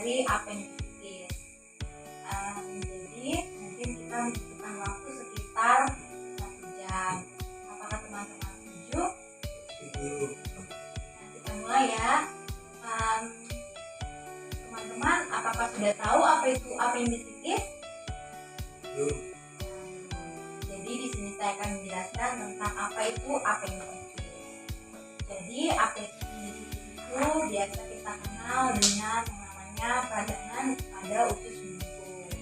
dari apendisitis. Jadi mungkin kita membutuhkan waktu sekitar 1 jam. Apakah teman-teman setuju? Nah, kita mulai ya. Teman-teman, apakah sudah tahu apa itu apendisitis? Jadi di sini saya akan menjelaskan tentang apa itu apendisitis. Jadi apendisitis itu biasa kita kenal dengan yang namanya peradangan pada usus buntu.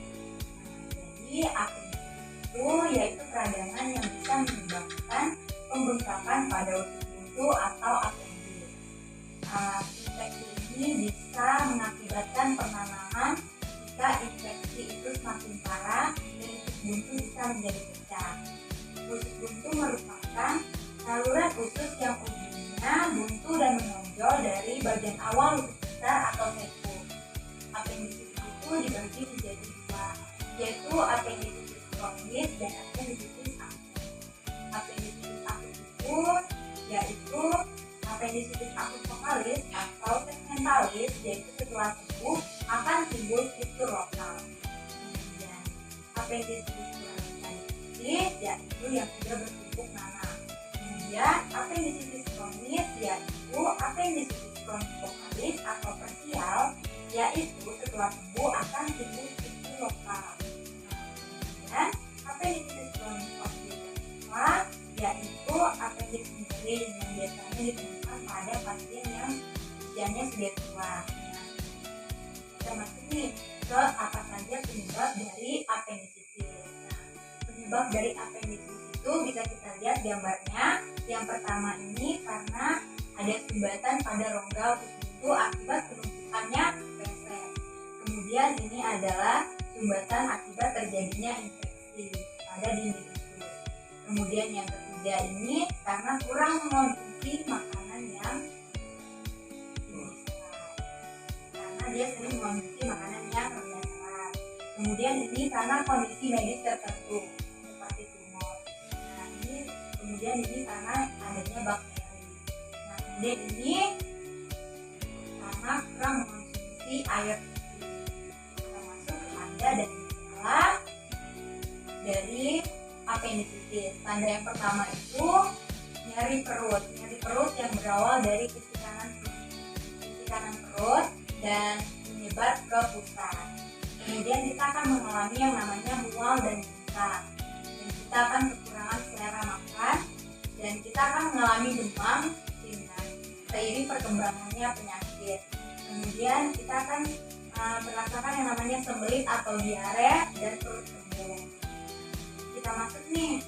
Jadi apendisitis itu yaitu peradangan yang bisa menyebabkan pembengkakan pada usus buntu atau apendis. Infeksi ini bisa mengakibatkan penanaman jika infeksi itu semakin parah dan usus buntu bisa menjadi pecah. Usus buntu merupakan saluran usus yang ujungnya buntu dan menonjol dari bagian awal usus besar atau seku. Apendisitis itu dibagi menjadi 2, yaitu apendisitis kronis dan apendisitis akut. Apendisitis akut itu yaitu apendisitis akut fokalis atau segmentalis, yaitu setelah sembuh akan timbul fistur lokal. Kemudian apendisitis kronis yaitu yang sudah bertumpuk nanah. Kemudian apendisitis kronis yaitu apendisitis kronis fokalis atau parsial, yaitu setelah sembuh akan timbul fistur lokal. Kemudian apendisitis kronis obstruktif yaitu apendix miring yang biasanya ditemukan pada pasien yang usianya sudah tua. Kita masuk nih ke apa saja penyebab dari apendisitis. Penyebab dari apendisitis itu bisa kita lihat gambarnya. Yang pertama ini karena ada sumbatan pada rongga usus buntu akibat penumpukannya feses. Kemudian ini adalah sumbatan akibat terjadinya infeksi pada dinding usus. Kemudian yang ketiga ini karena kurang mengonsumsi makanan yang karena dia sering mengonsumsi makanan yang rendah serat. Kemudian ini karena kondisi medis tertentu seperti tumor. Nah ini kemudian ini karena adanya bakteri. Nah kemudian ini karena kurang mengonsumsi air putih. Termasuk tanda dan gejala dari apendisitis. Tanda yang pertama itu nyeri perut yang berawal dari sisi kanan perut dan menyebar ke pusat. Kemudian kita akan mengalami yang namanya mual dan muntah, dan kita akan kekurangan selera makan, dan kita akan mengalami demam seiring perkembangannya penyakit. Kemudian kita akan merasakan yang namanya sembelit atau diare dan perut kembung. Kita masuk nih,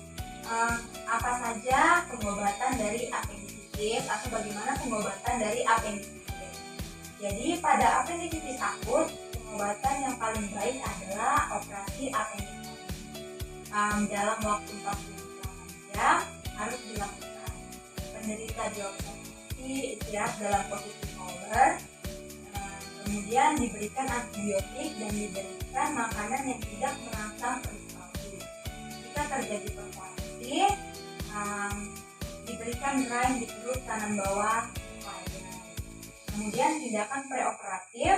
apa saja pengobatan dari apendisitis atau bagaimana pengobatan dari apendisitis. Jadi pada apendisitis akut, pengobatan yang paling baik adalah operasi apendektomi. Dalam waktu 48 jam harus dilakukan. Penderita diobservasi istirahat dalam posisi collar, kemudian diberikan antibiotik dan diberikan makanan yang tidak merangsang peristalsis. Jika terjadi perforasi, diberikan drain di perut kanan bawah. Kemudian tindakan preoperatif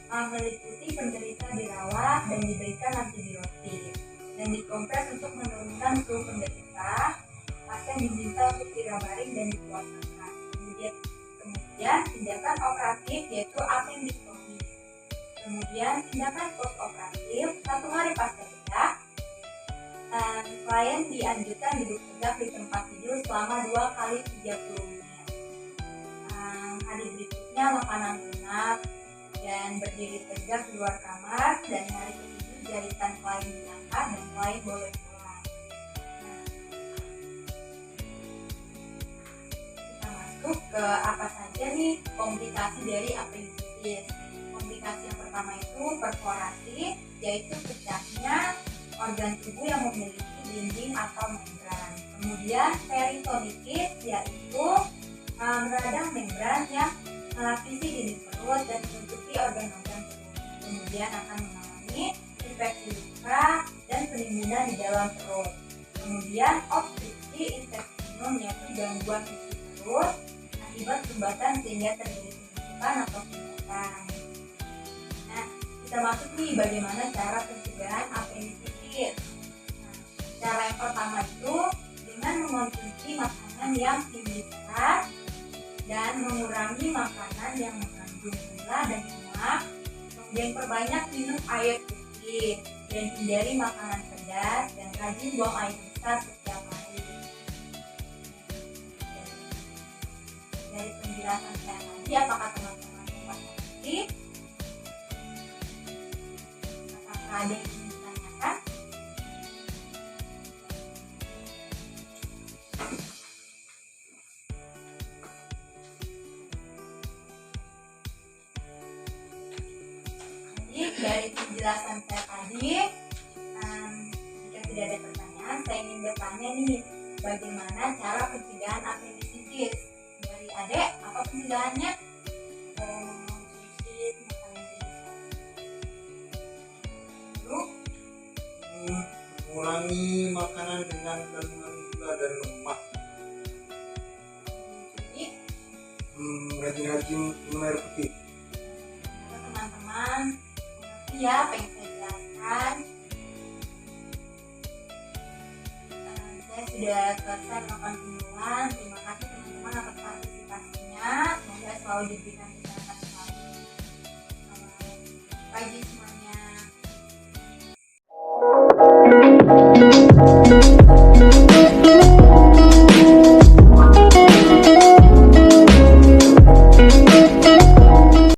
meliputi penderita dirawat dan diberikan antibiotik dan dikompres untuk menurunkan suhu penderita. Pasien diminta untuk tidak baring dan dikuatkan. Kemudian tindakan operatif yaitu apendektomi. Kemudian tindakan post operatif 1 hari pasca bedah, klien dianjurkan duduk tegak di tempat tidur selama 2 kali 30 menit. Hari berikutnya makanan lunak dan berdiri tegak di luar kamar, dan hari ke-7 jaritan klien diangkat dan klien boleh pulang. Kita masuk ke apa saja nih komplikasi dari apendisitis. Komplikasi yang pertama itu perforasi, yaitu pecahnya organ tubuh yang memiliki dinding atau membran. Kemudian peritonitis, yaitu radang membran yang melapisi dinding perut dan menutupi organ-organ perut. Kemudian akan mengalami infeksi luka dan penimbunan di dalam perut. Kemudian obstruksi intestinum, yaitu gangguan isi perut akibat sumbatan sehingga terjadi penumpukan atau sumbatan. Nah, kita masuk nih bagaimana cara pencegahan apendisitis. Nah, cara yang pertama itu dengan mengonsumsi makanan yang tinggi serat dan mengurangi makanan yang mengandung gula dan lemak. Kemudian perbanyak minum air putih dan hindari makanan pedas dan rajin buang air besar setiap hari. Dari penjelasan saya tadi, apakah teman-teman mengerti? Apakah ada yang ingin ditanyakan? Jadi dari penjelasan saya tadi, jika tidak ada pertanyaan, saya ingin bertanya nih, bagaimana cara pencegahan apendisitis? Dari Adek, apa penjelasannya? Mengonsumsi makanan Lalu, mengurangi makanan dengan kandungan gula dan lemak. jadi Rajin-rajin minum air putih. teman-teman mengerti ya apa yang saya jelaskan. Saya sudah selesai melakukan penyuluhan. Terima kasih teman-teman atas partisipasinya. Semoga selalu diberikan kesehatan selalu. Rajin